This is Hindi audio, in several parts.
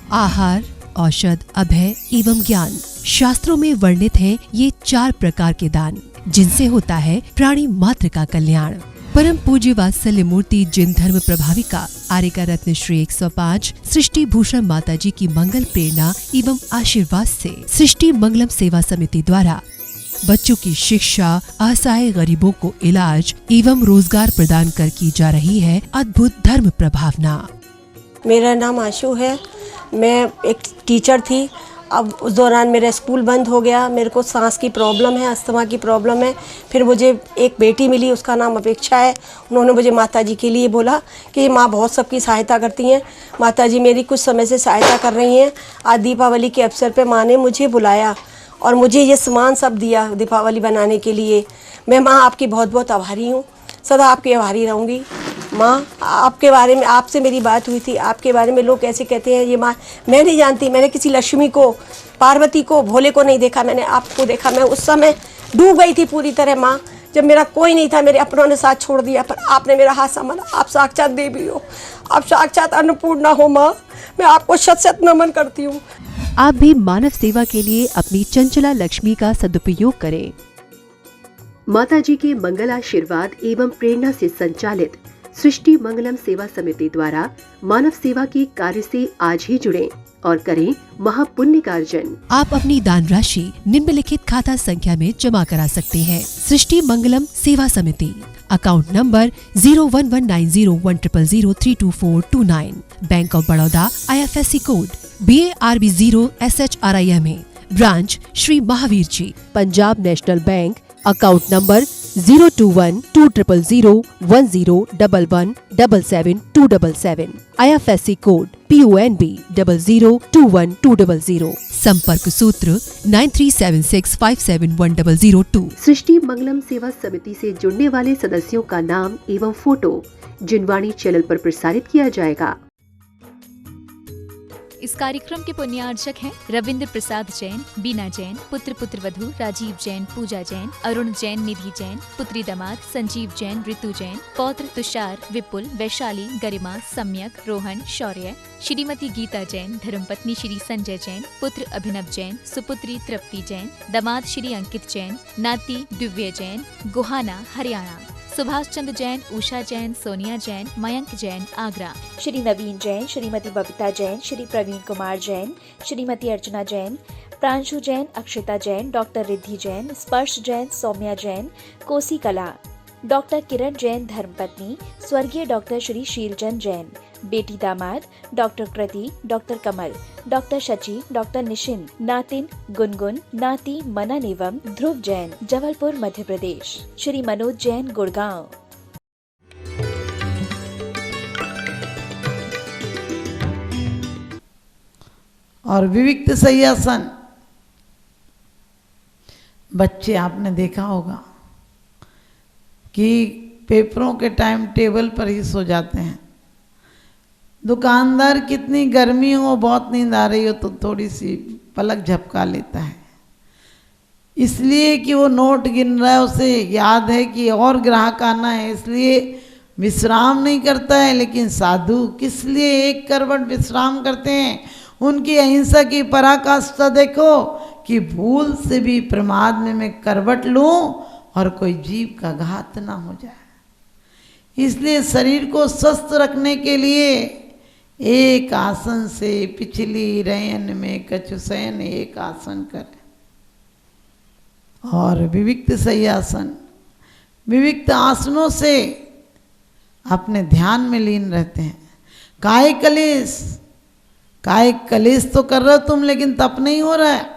आहार, औषध, अभय एवं ज्ञान। शास्त्रों में वर्णित हैं ये 4 प्रकार के दान, जिनसे होता है प्राणी मात्र का कल्याण। परम पूज्य वात्सल्य मूर्ति जिन धर्म प्रभाविका आर्यका रत्न श्री 105 सृष्टि भूषण माता जी की मंगल प्रेरणा एवं आशीर्वाद से सृष्टि मंगलम सेवा समिति द्वारा बच्चों की शिक्षा, असहाय गरीबों को इलाज एवं रोजगार प्रदान कर की जा रही है अद्भुत धर्म प्रभावना। मेरा नाम आशु है। मैं एक टीचर थी। अब उस दौरान मेरा स्कूल बंद हो गया। मेरे को सांस की प्रॉब्लम है, अस्थमा की प्रॉब्लम है। फिर मुझे एक बेटी मिली, उसका नाम अपेक्षा है। उन्होंने मुझे माताजी के लिए बोला कि माँ बहुत सबकी सहायता करती हैं, माताजी मेरी कुछ समय से सहायता कर रही हैं। आज दीपावली के अवसर पे माँ ने मुझे बुलाया और मुझे ये सामान सब दिया दीपावली बनाने के लिए। मैं माँ आपकी बहुत बहुत आभारी हूँ, सदा आपकी आभारी रहूँगी। माँ, आपके बारे में आपसे मेरी बात हुई थी, आपके बारे में लोग कैसे कहते हैं ये माँ, मैं नहीं जानती। मैंने किसी लक्ष्मी को, पार्वती को, भोले को नहीं देखा, मैंने आपको देखा। मैं उस समय डूब गई थी पूरी तरह माँ, जब मेरा कोई नहीं था, मेरे अपनों ने साथ छोड़ दिया, पर आपने मेरा हाथ संभाला। आप साक्षात देवी हो, आप साक्षात अन्नपूर्णा हो माँ। मैं आपको शत शत नमन करती हूँ। आप भी मानव सेवा के लिए अपनी चंचला लक्ष्मी का सदुपयोग करें। माता जी के मंगल आशीर्वाद एवं प्रेरणा से संचालित सृष्टि मंगलम सेवा समिति द्वारा मानव सेवा के कार्य से आज ही जुड़ें और करें महापुण्य का अर्जन। आप अपनी दान राशि निम्नलिखित खाता संख्या में जमा करा सकते हैं। सृष्टि Mangalam Seva Samiti, account number 01190100032429, bank of Baroda, IFSC code BARB 0 SHRIMA, branch Shri Mahavir ji, Punjab national bank, account number 021220101177 IFSC code PONB 0021200, संपर्क सूत्र 9376571002। सृष्टि मंगलम सेवा समिति से जुड़ने वाले सदस्यों का नाम एवं फोटो जिनवाणी चैनल पर प्रसारित किया जाएगा। इस कार्यक्रम के पुण्यार्चक हैं रविंद्र प्रसाद जैन, बीना जैन, पुत्र पुत्रवधू राजीव जैन, पूजा जैन, अरुण जैन, निधि जैन, पुत्री दामाद संजीव जैन, ऋतु जैन, पौत्र तुषार, विपुल, वैशाली, गरिमा, सम्यक, रोहन, शौर्य, श्रीमती गीता जैन, धर्मपत्नी श्री संजय जैन, पुत्र अभिनव जैन, सुपुत्री तृप्ति जैन, दामाद श्री अंकित जैन, नाती दिव्य जैन, गुहाना, हरियाणा, सुभाष चंद्र जैन, उषा जैन, सोनिया जैन, मयंक जैन, आगरा, श्री नवीन जैन, श्रीमती बबीता जैन, श्री प्रवीण कुमार जैन, श्रीमती अर्चना जैन, प्रांशु जैन, अक्षिता जैन, डॉक्टर रिद्धि जैन, स्पर्श जैन, सौम्या जैन, कोसी कला, डॉक्टर किरण जैन, धर्मपत्नी स्वर्गीय डॉक्टर श्री शीलचंद जैन, बेटी दामाद डॉक्टर कृति, डॉक्टर कमल, डॉक्टर शची, डॉक्टर निशिन, नातिन गुनगुन, नाती मनन एवं ध्रुव जैन, जबलपुर मध्य प्रदेश, श्री मनोज जैन, गुड़गांव। और विविक्त शय्यासन, बच्चे आपने देखा होगा कि पेपरों के टाइम टेबल पर ही सो जाते हैं। दुकानदार कितनी गर्मी हो, बहुत नींद आ रही हो तो थोड़ी सी पलक झपका लेता है, इसलिए कि वो नोट गिन रहा है, उसे याद है कि और ग्राहक आना है, इसलिए विश्राम नहीं करता है। लेकिन साधु किस लिए एक करवट विश्राम करते हैं? उनकी अहिंसा की पराकाष्ठा देखो कि भूल से भी प्रमाद में मैं करवट लूं और कोई जीव का घात ना हो जाए। इसलिए शरीर को स्वस्थ रखने के लिए एक आसन से पिछली रयन में कछु शयन एक आसन करें। और विविक्त शय्यासन, विविक्त आसनों से अपने ध्यान में लीन रहते हैं। काय कलेश, काय कलेश तो कर रहे हो तुम, लेकिन तप नहीं हो रहा है।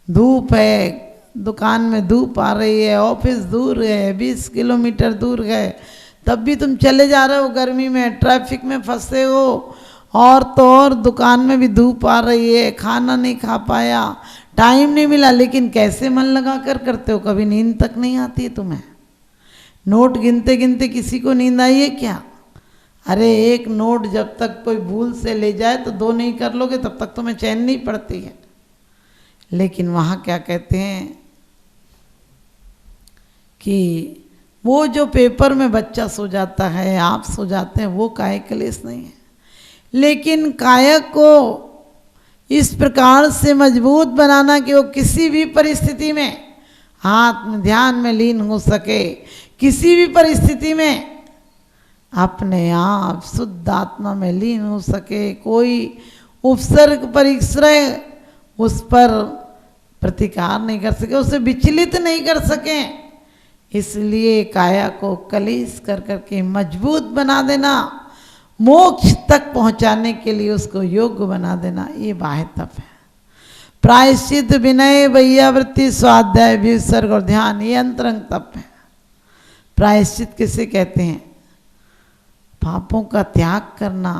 धूप है, दुकान में धूप आ रही है, ऑफिस दूर है, 20 किलोमीटर दूर है, तब भी तुम चले जा रहे हो गर्मी में, ट्रैफिक में फंसे हो, और तो और दुकान में भी धूप आ रही है, खाना नहीं खा पाया, टाइम नहीं मिला, लेकिन कैसे मन लगा कर करते हो? कभी नींद तक नहीं आती है तुम्हें? नोट गिनते गिनते किसी को नींद आई है क्या? अरे एक नोट जब तक कोई भूल से ले जाए तो 2 नहीं कर लोगे तब तक तुम्हें चैन नहीं पड़ती है। लेकिन वहाँ क्या कहते हैं कि वो जो पेपर में बच्चा सो जाता है, आप सो जाते हैं, वो काय कलेश नहीं है। लेकिन कायक को इस प्रकार से मजबूत बनाना कि वो किसी भी परिस्थिति में आत्म ध्यान में लीन हो सके, किसी भी परिस्थिति में अपने आप शुद्ध आत्मा में लीन हो सके, कोई उपसर्ग परिश्रय उस पर प्रतिकार नहीं कर सके, उसे विचलित नहीं कर सके। इसलिए काया को कलेश कर करके मजबूत बना देना, मोक्ष तक पहुंचाने के लिए उसको योग्य बना देना, ये बाह्य तप है। प्रायश्चित, विनय, वैयावृत्ति, स्वाध्याय, विसर्ग और ध्यान, ये अंतरंग तप है। प्रायश्चित किसे कहते हैं? पापों का त्याग करना,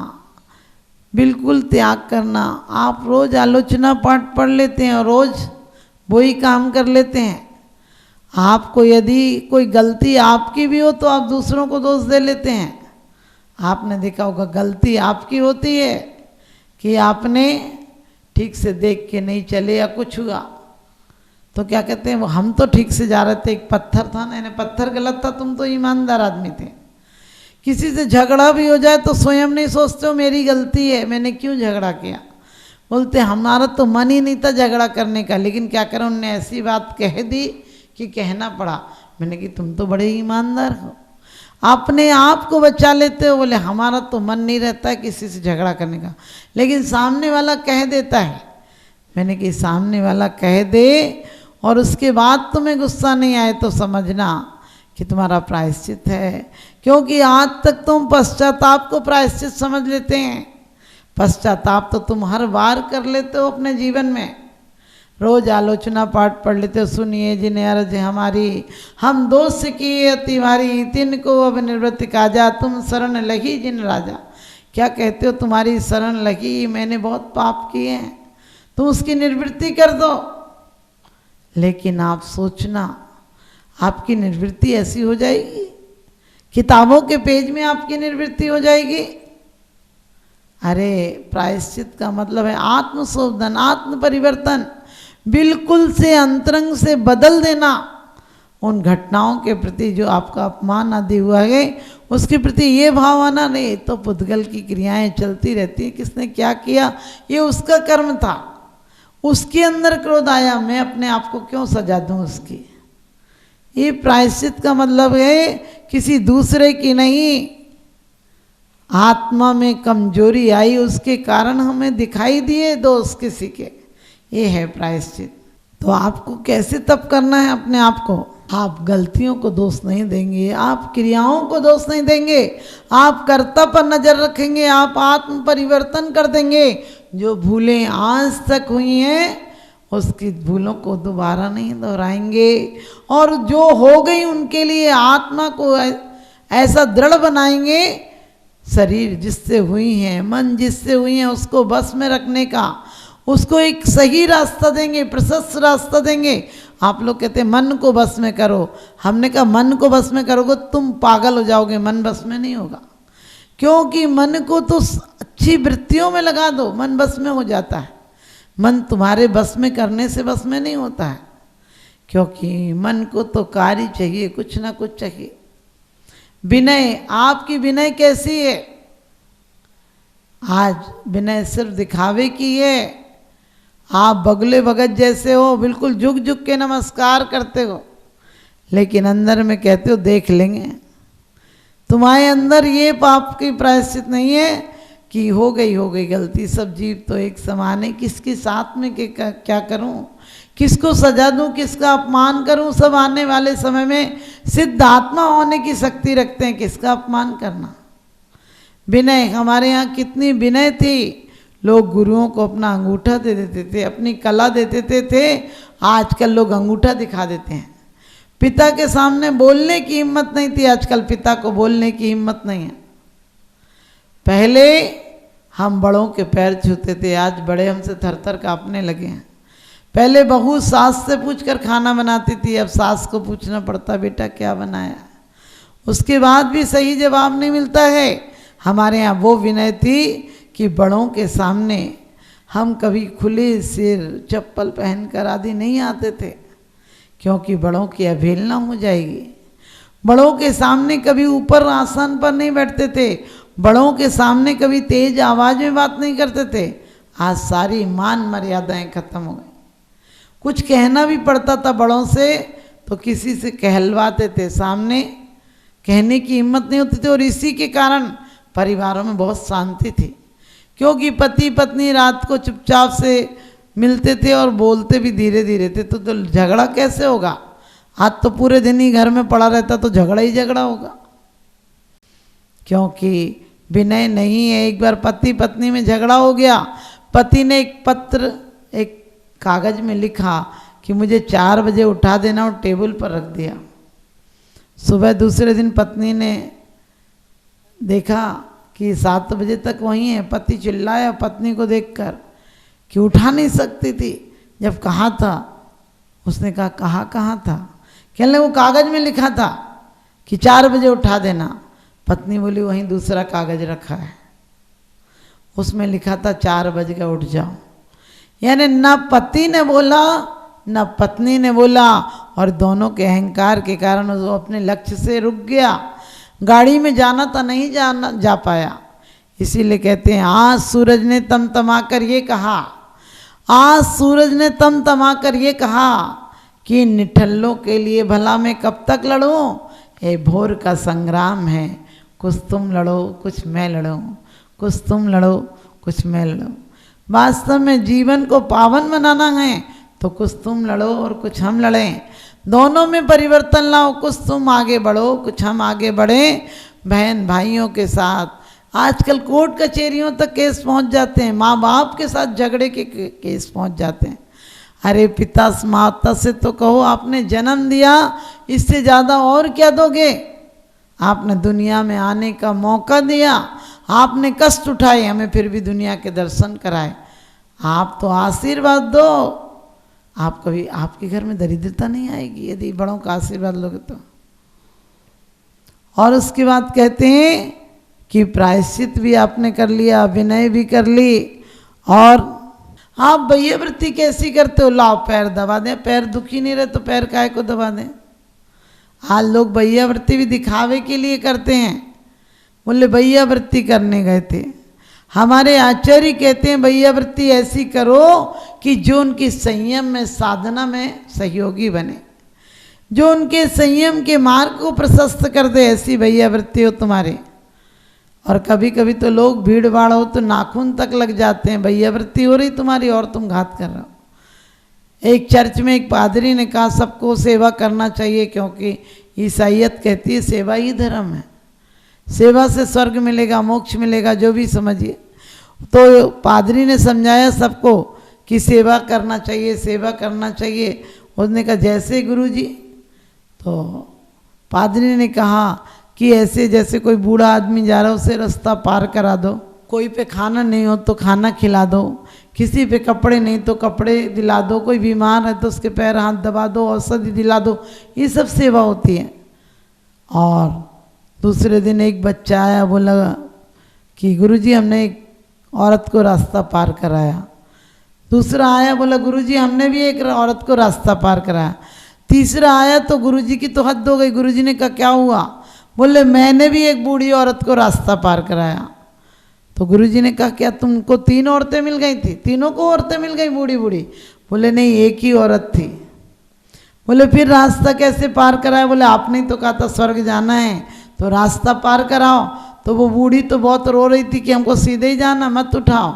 बिल्कुल त्याग करना। आप रोज आलोचना पाठ पढ़ लेते हैं और रोज वही काम कर लेते हैं। आपको यदि कोई गलती आपकी भी हो तो आप दूसरों को दोष दे लेते हैं। आपने देखा होगा गलती आपकी होती है कि आपने ठीक से देख के नहीं चले या कुछ हुआ तो क्या कहते हैं, वो हम तो ठीक से जा रहे थे, एक पत्थर था ना, पत्थर गलत था, तुम तो ईमानदार आदमी थे। किसी से झगड़ा भी हो जाए तो स्वयं नहीं सोचते हो मेरी गलती है, मैंने क्यों झगड़ा किया। बोलते हमारा तो मन ही नहीं था झगड़ा करने का, लेकिन क्या करें, उनने ऐसी बात कह दी कि कहना पड़ा। मैंने कि तुम तो बड़े ईमानदार हो, अपने आप को बचा लेते हो। बोले हमारा तो मन नहीं रहता है किसी से झगड़ा करने का, लेकिन सामने वाला कह देता है। मैंने कि सामने वाला कह दे और उसके बाद तुम्हें गुस्सा नहीं आए तो समझना कि तुम्हारा प्रायश्चित है, क्योंकि आज तक तुम पश्चाताप को प्रायश्चित समझ लेते हैं। पश्चाताप तो तुम हर बार कर लेते हो अपने जीवन में, रोज आलोचना पाठ पढ़ लेते हो। सुनिए जिन्हें अर्ज हमारी, हम दोष किए अति भारी, तिनको अब निवृत्ति काजा, तुम शरण लगी जिन राजा। क्या कहते हो, तुम्हारी शरण लगी, मैंने बहुत पाप किए हैं, तुम उसकी निवृत्ति कर दो। लेकिन आप सोचना, आपकी निवृत्ति ऐसी हो जाएगी, किताबों के पेज में आपकी निवृत्ति हो जाएगी। अरे प्रायश्चित का मतलब है आत्मशोधन, आत्म परिवर्तन, बिल्कुल से अंतरंग से बदल देना। उन घटनाओं के प्रति जो आपका अपमान आदि हुआ है उसके प्रति ये भाव आना नहीं, तो पुद्गल की क्रियाएं चलती रहती है, किसने क्या किया ये उसका कर्म था, उसके अंदर क्रोध आया, मैं अपने आप को क्यों सजा दूं उसकी। ये प्रायश्चित का मतलब है किसी दूसरे की नहीं, आत्मा में कमजोरी आई उसके कारण हमें दिखाई दिए दोष किसी के, ये है प्रायश्चित। तो आपको कैसे तप करना है अपने आप को, आप गलतियों को दोष नहीं देंगे, आप क्रियाओं को दोष नहीं देंगे, आप कर्ता पर नजर रखेंगे, आप आत्म परिवर्तन कर देंगे। जो भूलें आज तक हुई हैं उसकी भूलों को दोबारा नहीं दोहराएंगे, और जो हो गई उनके लिए आत्मा को ऐसा दृढ़ बनाएंगे। शरीर जिससे हुई है, मन जिससे हुई है, उसको बस में रखने का, उसको एक सही रास्ता देंगे, प्रशस्त रास्ता देंगे। आप लोग कहते हैं मन को बस में करो, हमने कहा मन को बस में करोगे तुम पागल हो जाओगे, मन बस में नहीं होगा। क्योंकि मन को तो अच्छी वृत्तियों में लगा दो, मन बस में हो जाता है। मन तुम्हारे बस में करने से बस में नहीं होता है, क्योंकि मन को तो कार्य चाहिए, कुछ ना कुछ चाहिए। विनय, आपकी विनय कैसी है? आज विनय सिर्फ दिखावे की है। आप बगले भगत जैसे हो, बिल्कुल झुक झुक के नमस्कार करते हो, लेकिन अंदर में कहते हो देख लेंगे। तुम्हारे अंदर ये पाप की प्रायश्चित नहीं है कि हो गई गलती, सब जीव तो एक समान है, किसके साथ में क्या करूं, किसको सजा दूं, किसका अपमान करूं। सब आने वाले समय में सिद्ध आत्मा होने की शक्ति रखते हैं, किसका अपमान करना। विनय, हमारे यहाँ कितनी विनय थी, लोग गुरुओं को अपना अंगूठा दे देते थे, अपनी कला दे देते थे। आजकल लोग अंगूठा दिखा देते हैं। पिता के सामने बोलने की हिम्मत नहीं थी, आजकल पिता को बोलने की हिम्मत नहीं है। पहले हम बड़ों के पैर छूते थे, आज बड़े हमसे थर थर कांपने लगे हैं। पहले बहू सास से पूछकर खाना बनाती थी, अब सास को पूछना पड़ता बेटा क्या बनाया, उसके बाद भी सही जवाब नहीं मिलता है। हमारे यहाँ वो विनय थी कि बड़ों के सामने हम कभी खुले सिर चप्पल पहनकर आदि नहीं आते थे, क्योंकि बड़ों की अवहेलना हो जाएगी। बड़ों के सामने कभी ऊपर आसन पर नहीं बैठते थे, बड़ों के सामने कभी तेज आवाज में बात नहीं करते थे। आज सारी मान मर्यादाएं खत्म हो गई। कुछ कहना भी पड़ता था बड़ों से तो किसी से कहलवाते थे, सामने कहने की हिम्मत नहीं होती थी। और इसी के कारण परिवारों में बहुत शांति थी, क्योंकि पति पत्नी रात को चुपचाप से मिलते थे और बोलते भी धीरे धीरे थे। तो झगड़ा कैसे होगा? आज तो पूरे दिन ही घर में पड़ा रहता तो झगड़ा ही झगड़ा होगा, क्योंकि विनय नहीं है। एक बार पति पत्नी में झगड़ा हो गया, पति ने एक पत्र एक कागज में लिखा कि मुझे 4 बजे उठा देना और टेबल पर रख दिया। सुबह दूसरे दिन पत्नी ने देखा कि 7 बजे तक वहीं है। पति चिल्लाया पत्नी को देखकर कि उठा नहीं सकती थी, जब कहा था। उसने कहा कहाँ था? कहने वो कागज में लिखा था कि 4 बजे उठा देना। पत्नी बोली वहीं दूसरा कागज रखा है, उसमें लिखा था 4 बजे का उठ जाओ। यानी न पति ने बोला न पत्नी ने बोला, और दोनों के अहंकार के कारण वो अपने लक्ष्य से रुक गया। गाड़ी में जाना था, नहीं जा पाया। इसीलिए कहते हैं आज सूरज ने तमतमा कर ये कहा, आज सूरज ने तमतमा कर ये कहा कि निठल्लों के लिए भला मैं कब तक लड़ूं? ये भोर का संग्राम है, कुछ तुम लड़ो कुछ मैं लड़ूं, कुछ तुम लड़ो कुछ मैं लड़ूं। वास्तव में जीवन को पावन बनाना है तो कुछ तुम लड़ो और कुछ हम लड़ें। दोनों में परिवर्तन लाओ, कुछ तुम आगे बढ़ो कुछ हम आगे बढ़ें। बहन भाइयों के साथ आजकल कोर्ट कचहरियों तक केस पहुंच जाते हैं, माँ बाप के साथ झगड़े के केस पहुंच जाते हैं। अरे पिता माता से तो कहो आपने जन्म दिया, इससे ज़्यादा और क्या दोगे? आपने दुनिया में आने का मौका दिया, आपने कष्ट उठाए, हमें फिर भी दुनिया के दर्शन कराए। आप तो आशीर्वाद दो, आप कभी आपके घर में दरिद्रता नहीं आएगी यदि बड़ों का आशीर्वाद लोगे तो। और उसके बाद कहते हैं कि प्रायश्चित भी आपने कर लिया, विनय भी कर ली। और आप भैयावृत्ति कैसी करते हो? लाओ पैर दबा दें, पैर दुखी नहीं रहे तो पैर काहे को दबा दें। आज लोग भैयावृत्ति भी दिखावे के लिए करते हैं। बोले भैयावृत्ति करने गए थे, हमारे आचार्य कहते हैं भैयावृत्ति ऐसी करो कि जो उनकी संयम में साधना में सहयोगी बने, जो उनके संयम के मार्ग को प्रशस्त कर दे, ऐसी भैयावृत्ति हो तुम्हारी। और कभी कभी तो लोग भीड़ भाड़ हो तो नाखून तक लग जाते हैं, भैयावृत्ति हो रही तुम्हारी और तुम घात कर रहे हो। एक चर्च में एक पादरी ने कहा सबको सेवा करना चाहिए, क्योंकि ईसाईयत कहती है सेवा ही धर्म है, सेवा से स्वर्ग मिलेगा मोक्ष मिलेगा, जो भी समझिए। तो पादरी ने समझाया सबको कि सेवा करना चाहिए, सेवा करना चाहिए। उसने कहा जैसे गुरुजी? तो पादरी ने कहा कि ऐसे जैसे कोई बूढ़ा आदमी जा रहा है उसे रास्ता पार करा दो, कोई पे खाना नहीं हो तो खाना खिला दो, किसी पे कपड़े नहीं तो कपड़े दिला दो, कोई बीमार है तो उसके पैर हाथ दबा दो, औषधि दिला दो, ये सब सेवा होती है। और दूसरे दिन एक बच्चा आया, बोला कि गुरुजी हमने एक औरत को रास्ता पार कराया। दूसरा आया बोला गुरुजी हमने भी एक औरत को रास्ता पार कराया। तीसरा आया तो गुरुजी की तो हद हो गई। गुरुजी ने कहा क्या हुआ? बोले मैंने भी एक बूढ़ी औरत को रास्ता पार कराया। तो गुरुजी ने कहा क्या तुमको 3 औरतें मिल गई थी? तीनों को औरतें मिल गई बूढ़ी बूढ़ी? बोले नहीं एक ही औरत थी। बोले फिर रास्ता कैसे पार कराया? बोले आपने ही तो कहा था स्वर्ग जाना है तो रास्ता पार कराओ। तो वो बूढ़ी तो बहुत रो रही थी कि हमको सीधे ही जाना, मत उठाओ,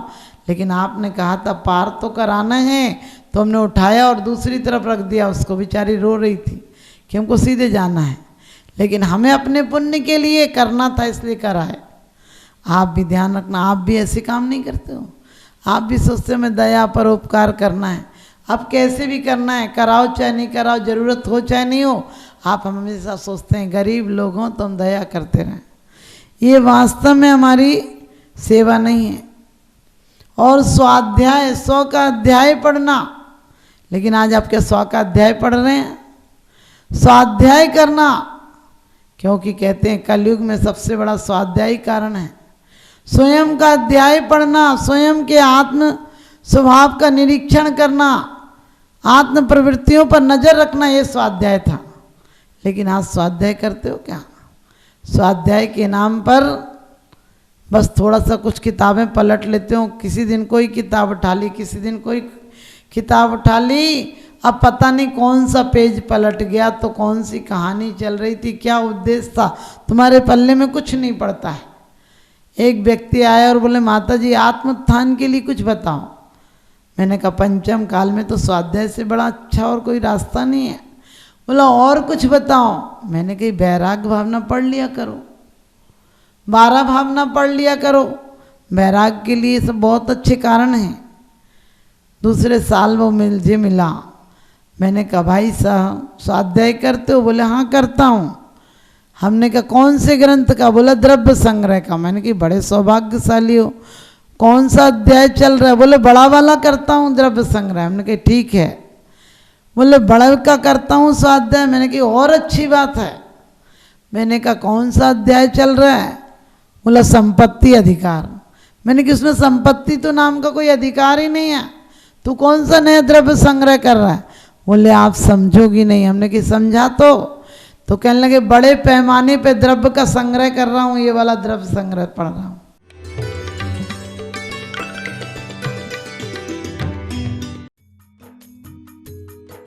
लेकिन आपने कहा था पार तो कराना है, तो हमने उठाया और दूसरी तरफ रख दिया। उसको बेचारी रो रही थी कि हमको सीधे जाना है, लेकिन हमें अपने पुण्य के लिए करना था इसलिए करा है। आप भी ध्यान रखना, आप भी ऐसे काम नहीं करते हो। आप भी सोचते हो मैं दया पर उपकार करना है। अब कैसे भी करना है, कराओ चाहे नहीं कराओ, ज़रूरत हो चाहे नहीं हो, आप हमेशा सोचते हैं गरीब लोग हों तो हम दया करते रहें। ये वास्तव में हमारी सेवा नहीं है। और स्वाध्याय 100 का अध्याय पढ़ना, लेकिन आज आप क्या 100 का अध्याय पढ़ रहे हैं? स्वाध्याय करना, क्योंकि कहते हैं कलयुग में सबसे बड़ा स्वाध्यायी कारण है। स्वयं का अध्याय पढ़ना, स्वयं के आत्म स्वभाव का निरीक्षण करना, आत्म प्रवृत्तियों पर नजर रखना, ये स्वाध्याय था। लेकिन आज स्वाध्याय करते हो क्या? स्वाध्याय के नाम पर बस थोड़ा सा कुछ किताबें पलट लेते हो, किसी दिन कोई किताब उठा ली, किसी दिन कोई किताब उठा ली, अब पता नहीं कौन सा पेज पलट गया तो कौन सी कहानी चल रही थी, क्या उद्देश्य था, तुम्हारे पल्ले में कुछ नहीं पड़ता है। एक व्यक्ति आया और बोले माता जी आत्मोत्थान के लिए कुछ बताओ। मैंने कहा पंचम काल में तो स्वाध्याय से बड़ा अच्छा और कोई रास्ता नहीं है। बोला और कुछ बताओ। मैंने कही वैराग्य भावना पढ़ लिया करो, 12 भावना पढ़ लिया करो, वैराग्य के लिए सब बहुत अच्छे कारण हैं। दूसरे साल वो मुझे मिला। मैंने कहा भाई साहब स्वाध्याय करते हो? बोले हाँ करता हूँ। हमने कहा कौन से ग्रंथ का? बोला द्रव्य संग्रह का। मैंने कहा बड़े सौभाग्यशाली हो, कौन सा अध्याय चल रहा है? बोले बड़ा वाला करता हूँ द्रव्य संग्रह। हमने कहा ठीक है। बोले बड़े का करता हूँ स्वाध्याय। मैंने कहा और अच्छी बात है। मैंने कहा कौन सा अध्याय चल रहा है? बोला संपत्ति अधिकार। मैंने कहा उसमें संपत्ति तो नाम का कोई अधिकार ही नहीं है, तू कौन सा नया द्रव्य संग्रह कर रहा है? बोले आप समझोगी नहीं। हमने कि समझा तो कहने लगे बड़े पैमाने पे द्रव्य का संग्रह कर रहा हूँ, ये वाला द्रव्य संग्रह पढ़ रहा हूँ।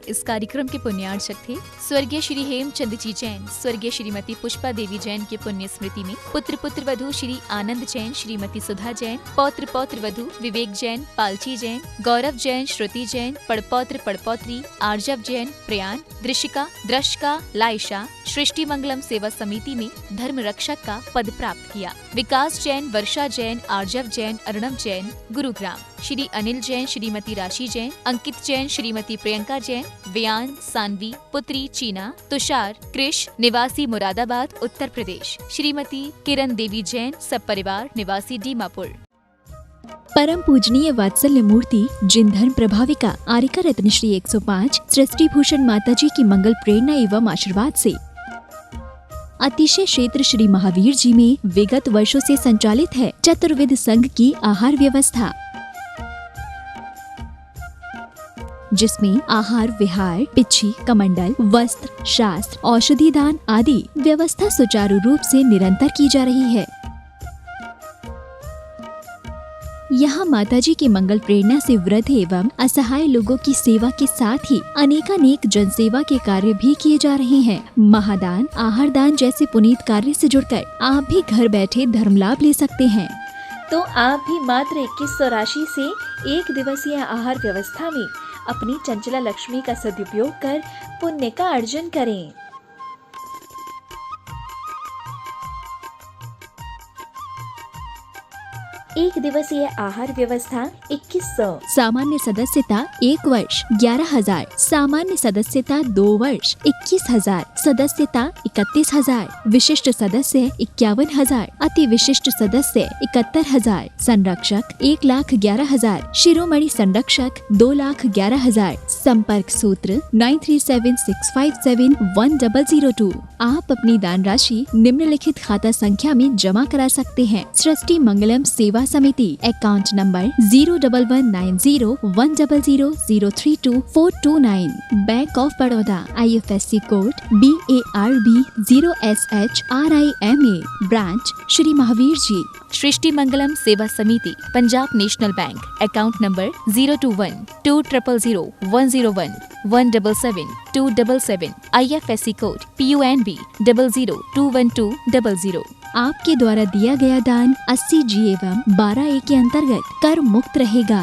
इस कार्यक्रम के पुण्यार्चक थे स्वर्गीय श्री हेमचंद जी जैन, स्वर्गीय श्रीमती पुष्पा देवी जैन के पुण्य स्मृति में पुत्र पुत्र वधु श्री आनंद जैन, श्रीमती सुधा जैन, पौत्र पौत्र वधु विवेक जैन, पालची जैन, गौरव जैन, श्रुति जैन, पड़पौत्र पड़पौत्री आर्जव जैन, प्रयान, दृशिका, द्रशिका, लाइशा सृष्टि मंगलम सेवा समिति में धर्म रक्षक का पद प्राप्त किया। विकास जैन, वर्षा जैन, आर्जव जैन, अर्णव जैन गुरुग्राम, श्री अनिल जैन, श्रीमती राशि जैन, अंकित जैन, श्रीमती प्रियंका जैन, व्यान, सानवी, पुत्री चीना, तुषार, कृष निवासी मुरादाबाद उत्तर प्रदेश, श्रीमती किरण देवी जैन, सब परिवार निवासी दीमापुर। परम पूजनीय वात्सल्य मूर्ति जिन धर्म प्रभाविका आरिका रत्न श्री 105 सृष्टि भूषण माता जी की मंगल प्रेरणा एवं आशीर्वाद से अतिशय क्षेत्र श्री महावीर जी में विगत वर्षों से संचालित है चतुर्विध संघ की आहार व्यवस्था, जिसमें आहार विहार, पिच्छी, कमंडल, वस्त्र, शास्त्र, औषधि दान आदि व्यवस्था सुचारू रूप से निरंतर की जा रही है। यहाँ माताजी की मंगल प्रेरणा से वृद्ध एवं असहाय लोगों की सेवा के साथ ही अनेकानेक जनसेवा के कार्य भी किए जा रहे हैं। महादान, आहार दान जैसे पुनीत कार्य से जुड़कर आप भी घर बैठे धर्म लाभ ले सकते हैं। तो आप भी मात्र 2100 राशि से 1 दिवसीय आहार व्यवस्था में अपनी चंचला लक्ष्मी का सदुपयोग कर पुण्य का अर्जन करें। एक दिवसीय आहार व्यवस्था 2100। सामान्य सदस्यता 1 वर्ष 11,000, सामान्य सदस्यता 2 वर्ष 21,000, सदस्यता 31,000, विशिष्ट सदस्य 51,000, अति विशिष्ट सदस्य 71,000, संरक्षक 1,11,000, शिरोमणि संरक्षक 2,11,000। संपर्क सूत्र 9376571002। आप अपनी दान राशि निम्नलिखित खाता संख्या में जमा करा सकते हैं। सृष्टि Mangalam Seva Samiti, account number 011901000032429, Bank of Baroda, IFSC code BARB 0SHRIMA, branch Shri Mahavir ji. Srishti Mangalam Seva Samiti, Punjab national bank, account number 021200101 177 IFSC code PUNB 0021200। आपके द्वारा दिया गया दान 80G एवं 12A के अंतर्गत कर मुक्त रहेगा।